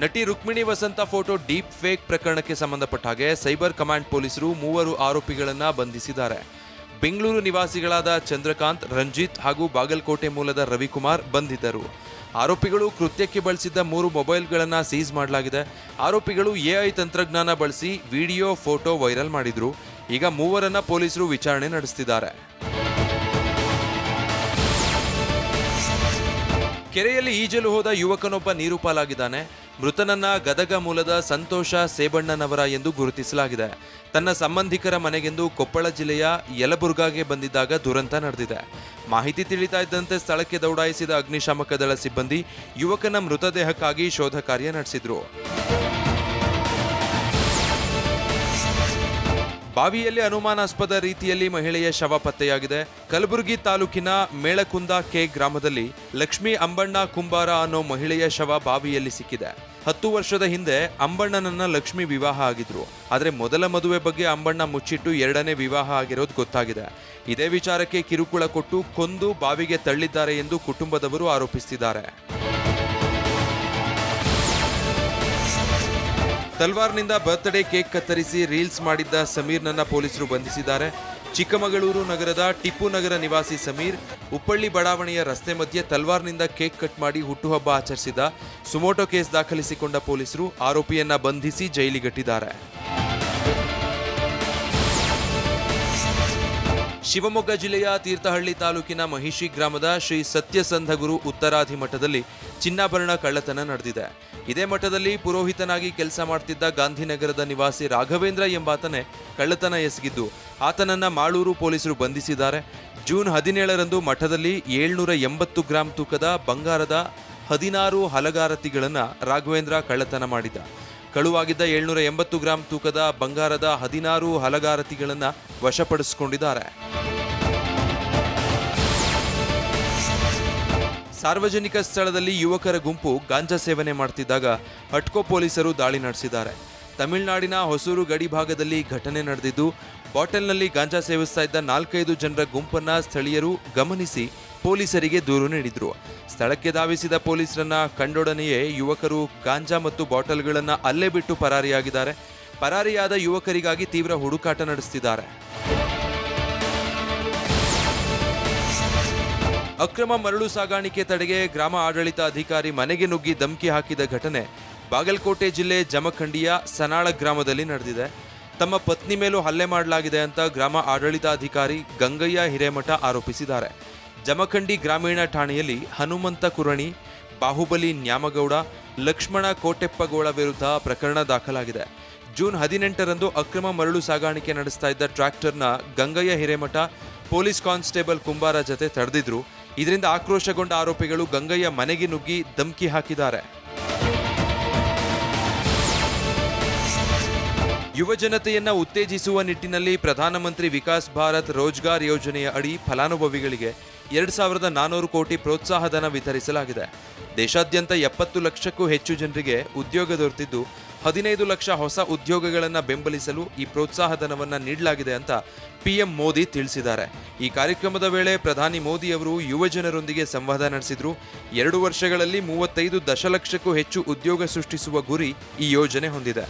ನಟಿ ರುಕ್ಮಿಣಿ ವಸಂತ photo deep fake ಪ್ರಕರಣಕ್ಕೆ ಸಂಬಂಧಪಟ್ಟ ಹಾಗೆ ಸೈಬರ್ ಕಮಾಂಡ್ ಪೊಲೀಸರು 3 ಆರೋಪಿಗಳನ್ನ ಬಂಧಿಸಿದ್ದಾರೆ. ಬೆಂಗಳೂರು ನಿವಾಸಿಗಳಾದ ಚಂದ್ರಕಾಂತ್, ರಂಜಿತ್ ಹಾಗೂ ಬಾಗಲಕೋಟೆ ಮೂಲದ ರವಿಕುಮಾರ್ ಬಂಧಿತರು. ಆರೋಪಿಗಳು ಕೃತ್ಯಕ್ಕೆ ಬಳಸಿದ್ದ 3 ಮೊಬೈಲ್ಗಳನ್ನು ಸೀಸ್ ಮಾಡಲಾಗಿದೆ. ಆರೋಪಿಗಳು ಎಐ ತಂತ್ರಜ್ಞಾನ ಬಳಸಿ ವಿಡಿಯೋ, ಫೋಟೋ ವೈರಲ್ ಮಾಡಿದ್ರು. ಈಗ 3 ಪೊಲೀಸರು ವಿಚಾರಣೆ ನಡೆಸುತ್ತಿದ್ದಾರೆ. ಕೆರೆಯಲ್ಲಿ ಈಜಲು ಹೋದ ಯುವಕನೊಬ್ಬ ನೀರು ಪಾಲಾಗಿದ್ದಾನೆ. ಮೃತನನ್ನ ಗದಗ ಮೂಲದ ಸಂತೋಷ ಸೇಬಣ್ಣನವರ ಎಂದು ಗುರುತಿಸಲಾಗಿದೆ. ತನ್ನ ಸಂಬಂಧಿಕರ ಮನೆಗೆಂದು ಕೊಪ್ಪಳ ಜಿಲ್ಲೆಯ ಯಲಬುರ್ಗಾಗೆ ಬಂದಿದ್ದಾಗ ದುರಂತ ನಡೆದಿದೆ. ಮಾಹಿತಿ ತಿಳಿತಾ ಇದ್ದಂತೆ ಸ್ಥಳಕ್ಕೆ ದೌಡಾಯಿಸಿದ ಅಗ್ನಿಶಾಮಕ ದಳ ಸಿಬ್ಬಂದಿ ಯುವಕನ ಮೃತದೇಹಕ್ಕಾಗಿ ಶೋಧ ಕಾರ್ಯ ನಡೆಸಿದ್ರು. ಬಾವಿಯಲ್ಲಿ ಅನುಮಾನಾಸ್ಪದ ರೀತಿಯಲ್ಲಿ ಮಹಿಳೆಯ ಶವ ಪತ್ತೆಯಾಗಿದೆ. ಕಲಬುರಗಿ ತಾಲೂಕಿನ ಮೇಳಕುಂದ ಕೆ ಗ್ರಾಮದಲ್ಲಿ ಲಕ್ಷ್ಮೀ ಅಂಬಣ್ಣ ಕುಂಬಾರ ಅನ್ನೋ ಮಹಿಳೆಯ ಶವ ಬಾವಿಯಲ್ಲಿ ಸಿಕ್ಕಿದೆ. 10 ವರ್ಷದ ಹಿಂದೆ ಅಂಬಣ್ಣನನ್ನ ಲಕ್ಷ್ಮಿ ವಿವಾಹ ಆಗಿದ್ರು. ಆದರೆ ಮೊದಲ ಮದುವೆ ಬಗ್ಗೆ ಅಂಬಣ್ಣ ಮುಚ್ಚಿಟ್ಟು 2ನೇ ವಿವಾಹ ಆಗಿರೋದು ಗೊತ್ತಾಗಿದೆ. ಇದೇ ವಿಚಾರಕ್ಕೆ ಕಿರುಕುಳ ಕೊಟ್ಟು ಕೊಂದು ಬಾವಿಗೆ ತಳ್ಳಿದ್ದಾರೆ ಎಂದು ಕುಟುಂಬದವರು ಆರೋಪಿಸುತ್ತಿದ್ದಾರೆ. ತಲ್ವಾರ್ನಿಂದ ಬರ್ತ್ಡೇ ಕೇಕ್ ಕತ್ತರಿಸಿ ರೀಲ್ಸ್ ಮಾಡಿದ್ದ ಸಮೀರ್ನನ್ನ ಪೊಲೀಸರು ಬಂಧಿಸಿದ್ದಾರೆ. ಚಿಕ್ಕಮಗಳೂರು ನಗರದ ಟಿಪ್ಪು ನಗರ ನಿವಾಸಿ ಸಮೀರ್ ಉಪ್ಪಳ್ಳಿ ಬಡಾವಣೆಯ ರಸ್ತೆ ಮಧ್ಯೆ ತಲ್ವಾರ್ನಿಂದ ಕೇಕ್ ಕಟ್ ಮಾಡಿ ಹುಟ್ಟುಹಬ್ಬ ಆಚರಿಸಿದ. ಸುಮೋಟೋ ಕೇಸ್ ದಾಖಲಿಸಿಕೊಂಡ ಪೊಲೀಸರು ಆರೋಪಿಯನ್ನ ಬಂಧಿಸಿ ಜೈಲಿಗಟ್ಟಿದ್ದಾರೆ. ಶಿವಮೊಗ್ಗ ಜಿಲ್ಲೆಯ ತೀರ್ಥಹಳ್ಳಿ ತಾಲೂಕಿನ ಮಹಿಷಿ ಗ್ರಾಮದ ಶ್ರೀ ಸತ್ಯಸಂಧಗುರು ಉತ್ತರಾಧಿ ಮಠದಲ್ಲಿ ಚಿನ್ನಾಭರಣ ಕಳ್ಳತನ ನಡೆದಿದೆ. ಇದೇ ಮಠದಲ್ಲಿ ಪುರೋಹಿತನಾಗಿ ಕೆಲಸ ಮಾಡ್ತಿದ್ದ ಗಾಂಧಿನಗರದ ನಿವಾಸಿ ರಾಘವೇಂದ್ರ ಎಂಬಾತನೇ ಕಳ್ಳತನ ಎಸಗಿದ್ದು ಆತನನ್ನ ಮಾಳೂರು ಪೊಲೀಸರು ಬಂಧಿಸಿದ್ದಾರೆ. ಜೂನ್ 17ರಂದು ಮಠದಲ್ಲಿ 780 ಗ್ರಾಂ ತೂಕದ ಬಂಗಾರದ 16 ಹಲಗಾರತಿಗಳನ್ನು ರಾಘವೇಂದ್ರ ಕಳ್ಳತನ ಮಾಡಿದ. ಕಳುವಾಗಿದ್ದ 780 ಗ್ರಾಂ ತೂಕದ ಬಂಗಾರದ 16 ಹಲಗಾರತಿಗಳನ್ನು ವಶಪಡಿಸಿಕೊಂಡಿದ್ದಾರೆ. ಸಾರ್ವಜನಿಕ ಸ್ಥಳದಲ್ಲಿ ಯುವಕರ ಗುಂಪು ಗಾಂಜಾ ಸೇವನೆ ಮಾಡ್ತಿದ್ದಾಗ ಹಟ್ಕೋ ಪೊಲೀಸರು ದಾಳಿ ನಡೆಸಿದ್ದಾರೆ. ತಮಿಳುನಾಡಿನ ಹೊಸೂರು ಗಡಿ ಭಾಗದಲ್ಲಿ ಘಟನೆ ನಡೆದಿದ್ದು, ಬಾಟಲ್ನಲ್ಲಿ ಗಾಂಜಾ ಸೇವಿಸ್ತಾ ಇದ್ದ 4-5 ಜನರ ಗುಂಪನ್ನ ಸ್ಥಳೀಯರು ಗಮನಿಸಿ ಪೊಲೀಸರಿಗೆ ದೂರು ನೀಡಿದ್ರು. ಸ್ಥಳಕ್ಕೆ ಧಾವಿಸಿದ ಪೊಲೀಸರನ್ನ ಕಂಡೊಡನೆಯೇ ಯುವಕರು ಗಾಂಜಾ ಮತ್ತು ಬಾಟಲ್ಗಳನ್ನು ಅಲ್ಲೇ ಬಿಟ್ಟು ಪರಾರಿಯಾಗಿದ್ದಾರೆ. ಪರಾರಿಯಾದ ಯುವಕರಿಗಾಗಿ ತೀವ್ರ ಹುಡುಕಾಟ ನಡೆಸುತ್ತಿದ್ದಾರೆ. ಅಕ್ರಮ ಮರಳು ಸಾಗಾಣಿಕೆ ತಡೆಗೆ ಗ್ರಾಮ ಆಡಳಿತ ಅಧಿಕಾರಿ ಮನೆಗೆ ನುಗ್ಗಿ ಧಮಕಿ ಹಾಕಿದ ಘಟನೆ ಬಾಗಲಕೋಟೆ ಜಿಲ್ಲೆ ಜಮಖಂಡಿಯ ಸನಾಳ ಗ್ರಾಮದಲ್ಲಿ ನಡೆದಿದೆ. ತಮ್ಮ ಪತ್ನಿ ಮೇಲೂ ಹಲ್ಲೆ ಮಾಡಲಾಗಿದೆ ಅಂತ ಗ್ರಾಮ ಆಡಳಿತಾಧಿಕಾರಿ ಗಂಗಯ್ಯ ಹಿರೇಮಠ ಆರೋಪಿಸಿದ್ದಾರೆ. ಜಮಖಂಡಿ ಗ್ರಾಮೀಣ ಠಾಣೆಯಲ್ಲಿ ಹನುಮಂತ ಕುರಣಿ, ಬಾಹುಬಲಿ ನ್ಯಾಮಗೌಡ, ಲಕ್ಷ್ಮಣ ಕೋಟೆಪ್ಪಗೋಳ ವಿರುದ್ಧ ಪ್ರಕರಣ ದಾಖಲಾಗಿದೆ. ಜೂನ್ 18ರಂದು ಅಕ್ರಮ ಮರಳು ಸಾಗಾಣಿಕೆ ನಡೆಸ್ತಾ ಇದ್ದ ಟ್ರ್ಯಾಕ್ಟರ್ನ ಗಂಗಯ್ಯ ಹಿರೇಮಠ ಪೊಲೀಸ್ ಕಾನ್ಸ್ಟೇಬಲ್ ಕುಂಬಾರ ಜತೆ ತಡೆದಿದ್ರು. ಇದರಿಂದ ಆಕ್ರೋಶಗೊಂಡ ಆರೋಪಿಗಳು ಗಂಗಯ್ಯ ಮನೆಗೆ ನುಗ್ಗಿ ಧಮಕಿ ಹಾಕಿದ್ದಾರೆ. ಯುವ ಜನತೆಯನ್ನ ಉತ್ತೇಜಿಸುವ ನಿಟ್ಟಿನಲ್ಲಿ ಪ್ರಧಾನಮಂತ್ರಿ ವಿಕಾಸ್ ಭಾರತ್ ರೋಜ್ಗಾರ್ ಯೋಜನೆಯ ಅಡಿ ಫಲಾನುಭವಿಗಳಿಗೆ 2,400 ಕೋಟಿ ಪ್ರೋತ್ಸಾಹಧನ ವಿತರಿಸಲಾಗಿದೆ. ದೇಶಾದ್ಯಂತ 70 ಲಕ್ಷಕ್ಕೂ ಹೆಚ್ಚು ಜನರಿಗೆ ಉದ್ಯೋಗ ದೊರೆತಿದ್ದು 15 ಲಕ್ಷ ಹೊಸ ಉದ್ಯೋಗಗಳನ್ನು ಬೆಂಬಲಿಸಲು ಈ ಪ್ರೋತ್ಸಾಹಧನವನ್ನು ನೀಡಲಾಗಿದೆ ಅಂತ ಪಿಎಂ ಮೋದಿ ತಿಳಿಸಿದ್ದಾರೆ. ಈ ಕಾರ್ಯಕ್ರಮದ ವೇಳೆ ಪ್ರಧಾನಿ ಮೋದಿ ಅವರು ಯುವ ಜನರೊಂದಿಗೆ ಸಂವಾದ ನಡೆಸಿದ್ರು. 2 ವರ್ಷಗಳಲ್ಲಿ 35 ದಶಲಕ್ಷಕ್ಕೂ ಹೆಚ್ಚು ಉದ್ಯೋಗ ಸೃಷ್ಟಿಸುವ ಗುರಿ ಈ ಯೋಜನೆ ಹೊಂದಿದೆ.